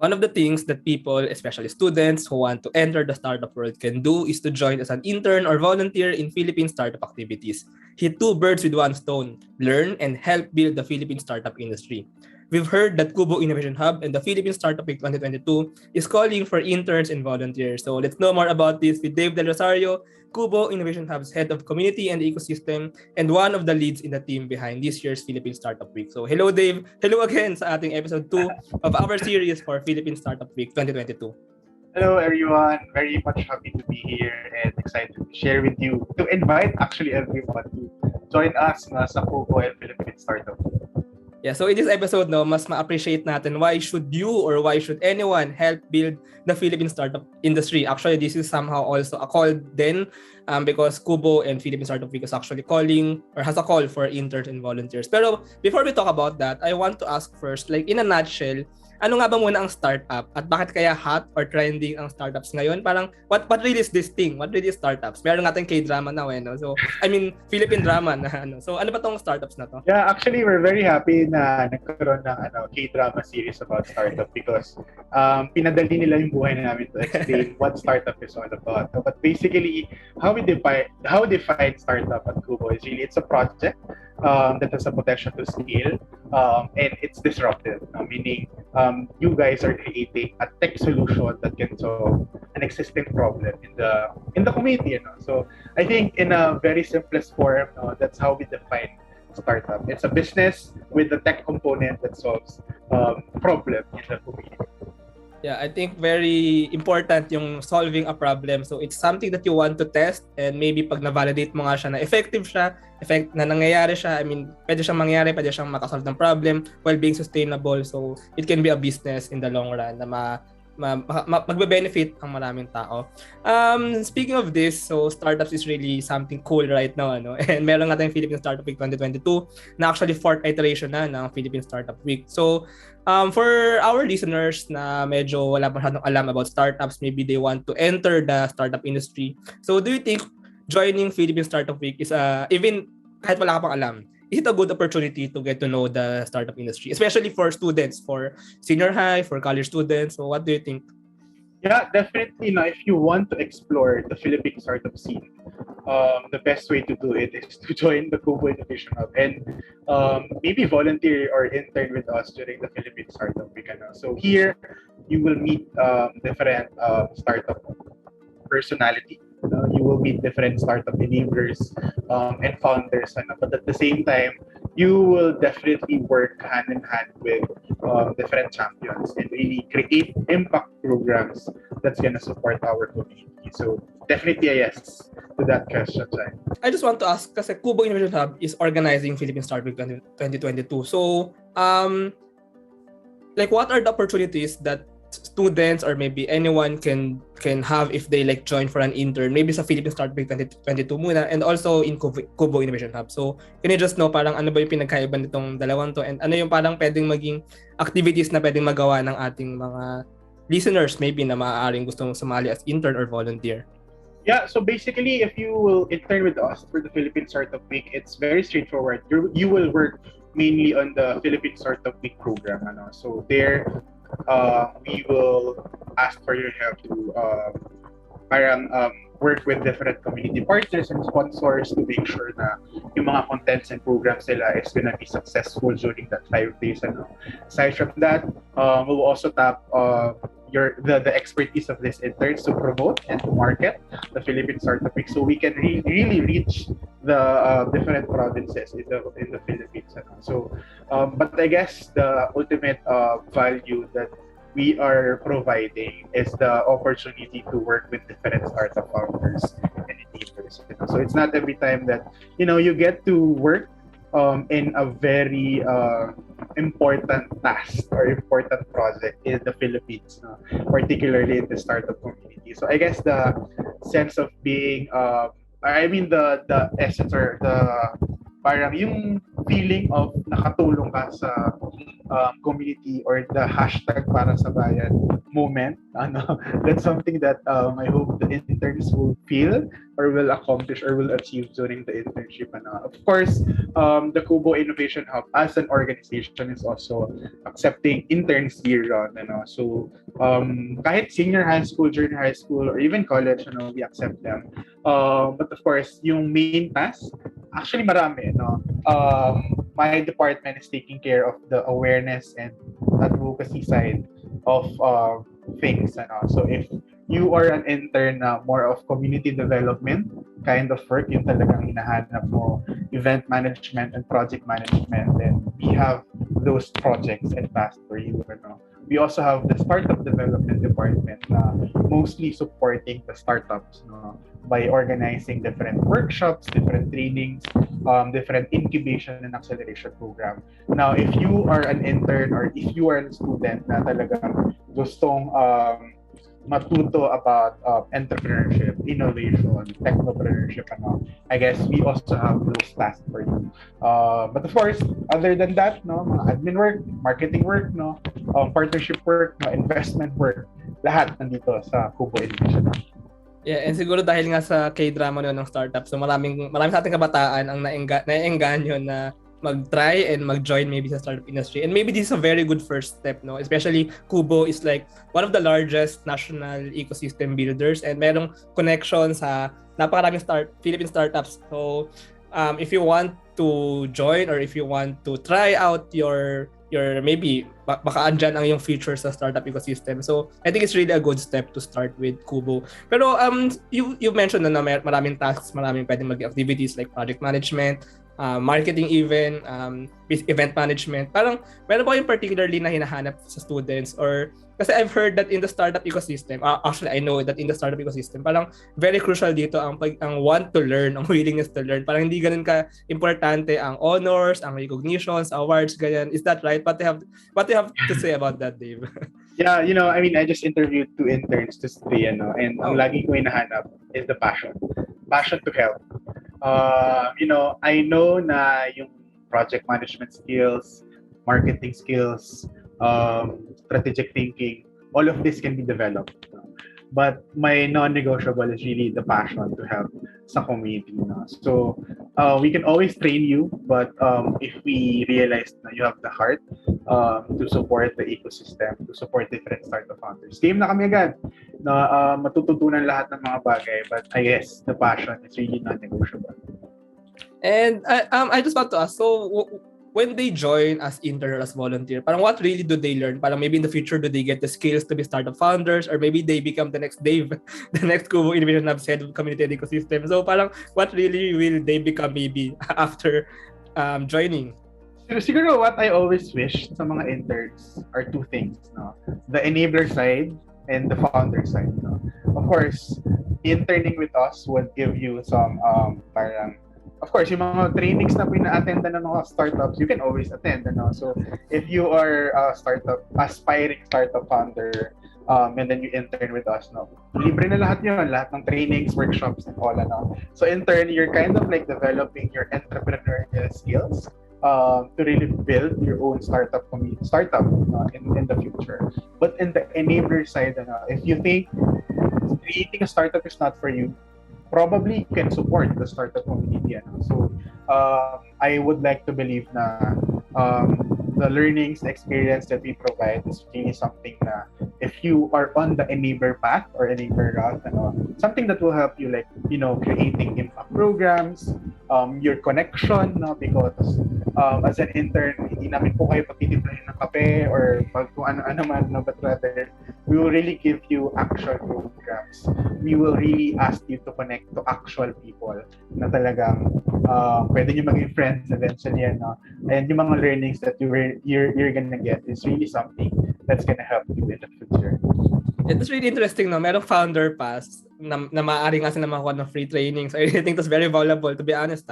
One of the things that people, especially students who want to enter the startup world, can do is to join as an intern or volunteer in Philippine startup activities. Hit two birds with one stone, learn and help build the Philippine startup industry. We've heard that QBO Innovation Hub and the Philippine Startup Week 2022 is calling for interns and volunteers. So let's know more about this with Dave del Rosario, QBO Innovation Hub's head of community and ecosystem and one of the leads in the team behind this year's Philippine Startup Week. So hello Dave, hello again sa ating episode 2 of our series for Philippine Startup Week 2022. Hello everyone, very much happy to be here and excited to share with you, to invite actually everyone to join us sa QBO and Philippine Startup Week. Yeah, so in this episode, mas ma-appreciate natin why should you or why should anyone help build the Philippine startup industry. Actually, this is somehow also a call then because QBO and Philippine Startup Week is actually calling or has a call for interns and volunteers. Pero before we talk about that, I want to ask first, like in a nutshell, ano nga ba muna ang startup at bakit kaya hot or trending ang startups ngayon? Parang what really is this thing? What really is startups? Meron nga tayong K-drama now no? So I mean Philippine drama na ano. So ano ba tong startups na to? Yeah, actually we're very happy na nagkaroon ng K-drama series about startup because pinadali nila yung buhay namin to explain what startup is all about. But basically how we define startup at QBO is really it's a project that has a potential to scale and it's disruptive, meaning you guys are creating a tech solution that can solve an existing problem in the community. So I think in a very simplest form, that's how we define startup. It's a business with a tech component that solves problem in the community. Yeah, I think very important yung solving a problem. So it's something that you want to test and maybe pag na-validate mo nga siya na effective siya, na nangyayari siya, I mean, pwede siyang mangyari, pwede siyang makasolve ng problem while being sustainable. So it can be a business in the long run na magbe-benefit ang maraming tao. Speaking of this, so startups is really something cool right now, and meron nga tayong Philippine Startup Week 2022 na actually 4th iteration na ng Philippine Startup Week. So for our listeners na medyo wala masyadong alam about startups, maybe they want to enter the startup industry. So do you think joining Philippine Startup Week is even kahit wala ka pang alam, is it a good opportunity to get to know the startup industry, especially for students, for senior high, for college students? So what do you think? Yeah, definitely. If you want to explore the Philippine startup scene, the best way to do it is to join the QBO Innovation Hub and maybe volunteer or intern with us during the Philippine Startup Week. So here, you will meet different startup personality. You will meet different startup enablers and founders. But at the same time, you will definitely work hand in hand with different champions and really create impact programs that's going to support our community. So definitely a yes to that question, Jai. I just want to ask, kasi QBO Innovation Hub is organizing Philippine Startup Week 2022. So, like what are the opportunities that students or maybe anyone can have if they like join for an intern, maybe sa Philippine Startup Week 2022 muna and also in QBO Innovation Hub? So can you just know parang ano ba yung pinagkaiba nitong dalawang to and ano yung parang pwedeng maging activities na pwedeng magawa ng ating mga listeners maybe na maaaring gustong sumali as intern or volunteer? Yeah, so basically if you will intern with us for the Philippine Startup Week, it's very straightforward. You will work mainly on the Philippine Startup Week program. So there we will ask for your help to work with different community partners and sponsors to make sure na yung mga contents and programs nila is gonna be successful during that 5 days. Aside from that, we'll also tap the expertise of these interns to promote and to market the Philippine Startup Week so we can really reach the different provinces in the Philippines. So, but I guess the ultimate value that we are providing is the opportunity to work with different startup founders and enablers. So it's not every time that you get to work in a very important task or important project in the Philippines, particularly in the startup community. So I guess the sense of being, the essence or the parang yung feeling of nakatulong ka sa community or the hashtag para sa bayan moment, that's something that I hope the interns will feel or will accomplish or will achieve during the internship. Of course, the QBO Innovation Hub as an organization is also accepting interns year-round. So kahit senior high school, junior high school, or even college, we accept them. But of course, yung main task, actually marami. My department is taking care of the awareness and advocacy side of things. So if you are an intern na more of community development kind of work, yung talagang hinahanap mo, event management and project management, then we have those projects and tasks for you. We also have the startup development department na mostly supporting the startups by organizing different workshops, different trainings, different incubation and acceleration program. Now, if you are an intern or if you are a student na talagang gustong matuto about entrepreneurship, innovation, technopreneurship, I guess we also have those tasks for you. But of course, other than that, mga admin work, marketing work, partnership work, investment work, lahat nandito sa QBO Innovation Hub. Yeah, and siguro dahil nga sa K-drama ng startup, so maraming sa ating kabataan ang naengganyo na mag-try and mag-join maybe sa startup industry. And maybe this is a very good first step, Especially QBO is like one of the largest national ecosystem builders and merong connection sa napakaraming Philippine startups. So, if you want to join or if you want to try out your maybe baka andyan ang yung future sa startup ecosystem. So, I think it's really a good step to start with QBO. Pero you mentioned na maraming tasks, maraming pwedeng mag-activities like project management, marketing even, event management. Parang meron ba kayong particularly na hinahanap sa students? Or kasi I've heard that in the startup ecosystem, actually I know that in the startup ecosystem, parang very crucial dito ang want to learn, ang willingness to learn. Parang hindi ganun ka importante ang honors, ang recognitions, awards, ganyan. Is that right? What do you have to say about that, Dave? Yeah, I just interviewed 2 interns to stay, and ang lagi ko hinahanap is the passion. Passion to help. I know na yung project management skills, marketing skills, strategic thinking, all of this can be developed. But my non-negotiable is really the passion to help sa community. So we can always train you, but if we realize na you have the heart to support the ecosystem, to support different startup founders, game na kami agad na matututunan lahat ng mga bagay. But I guess the passion is really non-negotiable. And I just want to ask, so when they join as intern or as volunteer, parang what really do they learn? Parang maybe in the future, do they get the skills to be startup founders, or maybe they become the next Dave, the next QBO Innovation Hub head of community and ecosystem? So parang what really will they become maybe after joining? Siguro what I always wish sa mga interns are 2 things, the enabler side and the founder side. Of course, interning with us would give you some parang, of course, yung mga trainings na pina-attendan ng mga startups, you can always attend. So if you are a aspiring startup founder, and then you intern with us, libre na lahat yun, lahat ng trainings, workshops, and all. So in turn, you're kind of like developing your entrepreneurial skills to really build your own startup in the future. But in the enabler side, if you think creating a startup is not for you, probably you can support the startup community. So I would like to believe na the learnings, the experience that we provide is really something na if you are on the enabler path or enabler route, something that will help you, like, creating impact programs, your connection, because as an intern, hindi namin po kayo pagtitiplahin ng kape or kung ano-ano man, but rather we will really give you actual programs. We will really ask you to connect to actual people na talagang pwede nyo maging friends eventually, and yung mga learnings that you're gonna get is really something that's gonna help you in the future. It's really interesting, merong founder pass na maaari nga sila makuha ng free trainings. I really think that's very valuable, to be honest.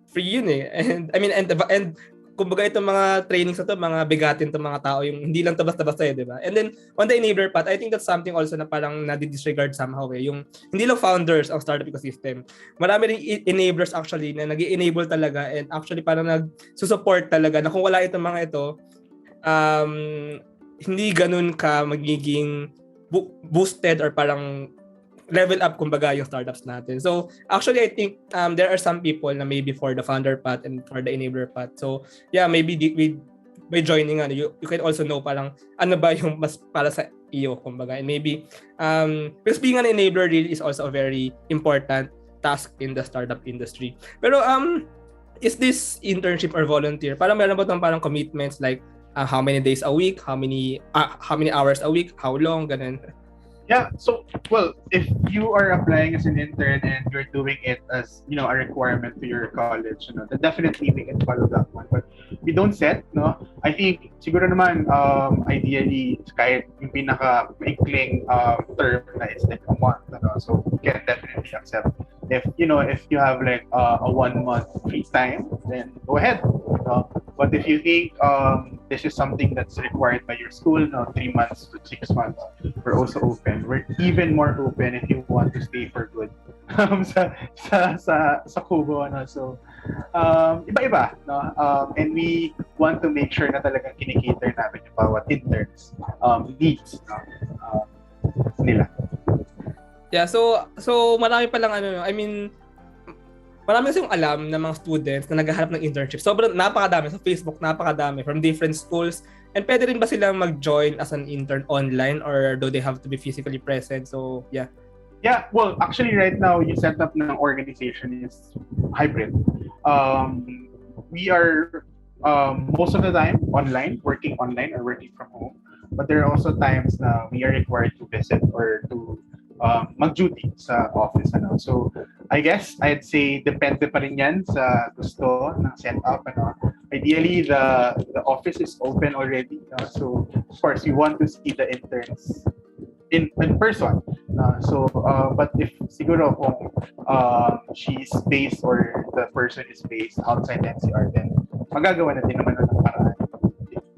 Free yun eh. And I mean, and kumbaga itong mga trainings na to, mga bigatin to mga tao, yung hindi lang basta-basta di ba? And then on the enabler path, I think that's something also na parang nadi-disregard somehow yung hindi lang founders ang startup ecosystem. Marami ring enablers actually na nag-enable talaga and actually parang nag-support talaga na kung wala itong mga ito, hindi ganun ka magiging boosted or parang level up kumbaga yung startups natin. So actually I think there are some people na maybe for the founder path and for the enabler path. So yeah, maybe by joining you can also know parang ano ba yung mas para sa iyo kumbaga. And maybe because being an enabler really is also a very important task in the startup industry. Pero is this internship or volunteer? Parang meron ba tong parang commitments like how many days a week, how many hours a week, how long, ganun? Yeah, so well, if you are applying as an intern and you're doing it as a requirement to your college, then definitely we can follow that one. But we don't set, no. I think siguro naman ideally kahit yung pinaka maikling term na is like a month, so we can definitely accept. If you have like a 1 month free time, then go ahead. But if you think this is something that's required by your school, 3 months to 6 months, we're also open. We're even more open if you want to stay for good sa QBO, So iba-iba, no? And we want to make sure na talagang kinikater namin yung bawat interns needs nila. Yeah, so marami pa lang marami kasi yung alam ng mga students na naghahanap ng internship. Sobrang napakadami sa Facebook, napakadami from different schools. And pwede rin ba silang mag-join as an intern online or do they have to be physically present? So, yeah. Yeah, well, actually right now, yung setup ng organization is hybrid. We are most of the time working online or working from home. But there are also times na we are required to visit or to mag-duty sa office. So, I guess I'd say depende pa rin yan sa gusto ng setup. Ideally, the office is open already. So, of course, we want to see the interns in person. But if siguro kung she's based or the person is based outside NCR, then magagawa na din naman ng paraan.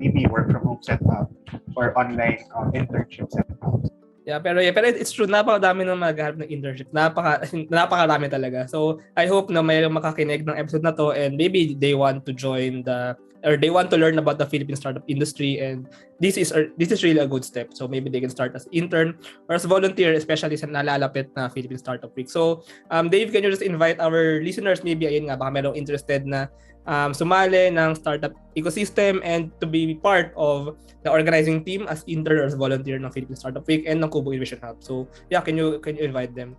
Maybe work from home setup or online internship setup. Yeah, pero it's true, napakadami nang maghahanap ng internship. Napakarami talaga. So, I hope na mayroong makakinig ng episode na to and maybe they want to join or they want to learn about the Philippine startup industry, and this is really a good step. So maybe they can start as intern or as volunteer, especially sa nalalapit na Philippine Startup Week. So Dave, can you just invite our listeners, maybe ayun nga, baka merong interested na sumali ng startup ecosystem and to be part of the organizing team as intern or as volunteer ng Philippine Startup Week and ng QBO Innovation Hub. So yeah, can you invite them?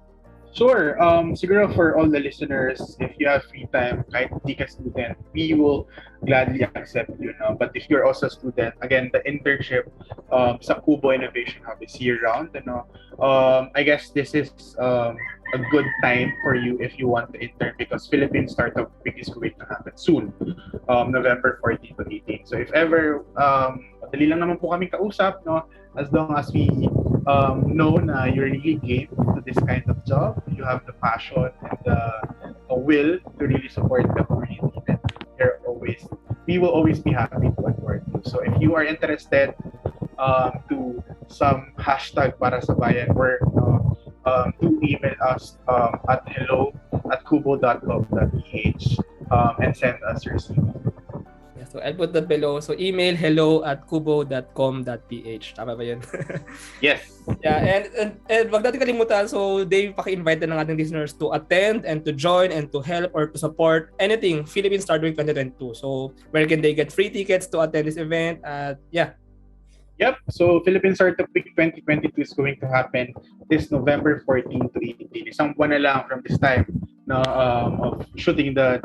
Sure. Siguro for all the listeners, if you have free time, kahit hindi ka student, we will gladly accept you. But if you're also a student, again, the internship sa QBO Innovation Hub is year-round. I guess this is a good time for you if you want to intern because Philippine Startup Week is going to happen soon, November 14 to 18. So if ever, madali lang naman po kami kausap, as long as we know na you're really game to this kind of job, you have the passion and the will to really support the community, then we will always be happy to onboard you. So if you are interested to some hashtag para sa bayan work, do email us at hello@qbo.com.ph and send us your CV. So I'll put that below. So email hello@qbo.com.ph. Tama ba yun? Yes. Yeah, and wag natin kalimutan. So Dave, paki-invite na ng ating listeners to attend and to join and to help or to support anything Philippine Startup Week 2022. So where can they get free tickets to attend this event? Yeah. Yep. So Philippine Startup Week 2022 is going to happen this November 14 to 18. Isang buwan na lang from this time of shooting the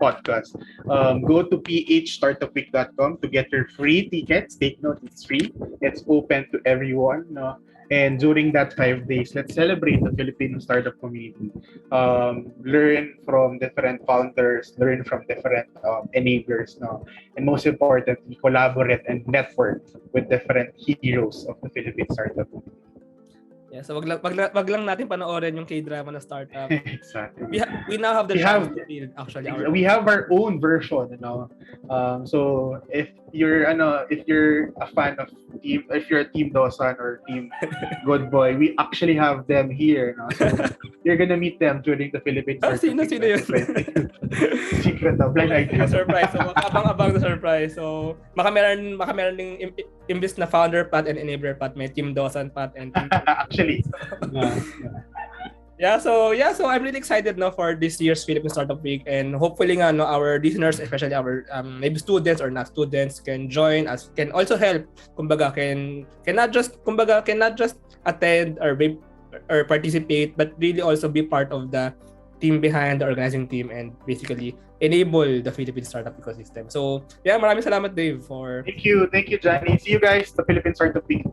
podcast. Go to phstartupweek.com to get your free tickets. Take note, it's free. It's open to everyone. And during that 5 days, let's celebrate the Filipino startup community. Learn from different founders, learn from different enablers, and most importantly, collaborate and network with different heroes of the Philippine startup community. Yeah, so wag lang natin panoorin yung K-drama na startup. Exactly. We now have the chance to build actually we have our own version, So if you're a fan of team, if you're Team Dosan or Team Good Boy, we actually have them here, So you're gonna meet them during the Philippine Startup. Sino yun? Secret blind item. Surprise. So makabang-abang na surprise. So baka meron ding imbis na founder pat and enabler pat, may team Dosan pat and team Actually. So I'm really excited now for this year's Philippine Startup Week, and hopefully nga no, our listeners, especially our maybe students or not students, can join us, can also help, kumbaga cannot just attend or participate, but really also be part of the team behind the organizing team and basically enable the Philippine startup ecosystem. So maraming salamat, Dave, for Thank you, Johnny. See you guys the Philippine Startup Week.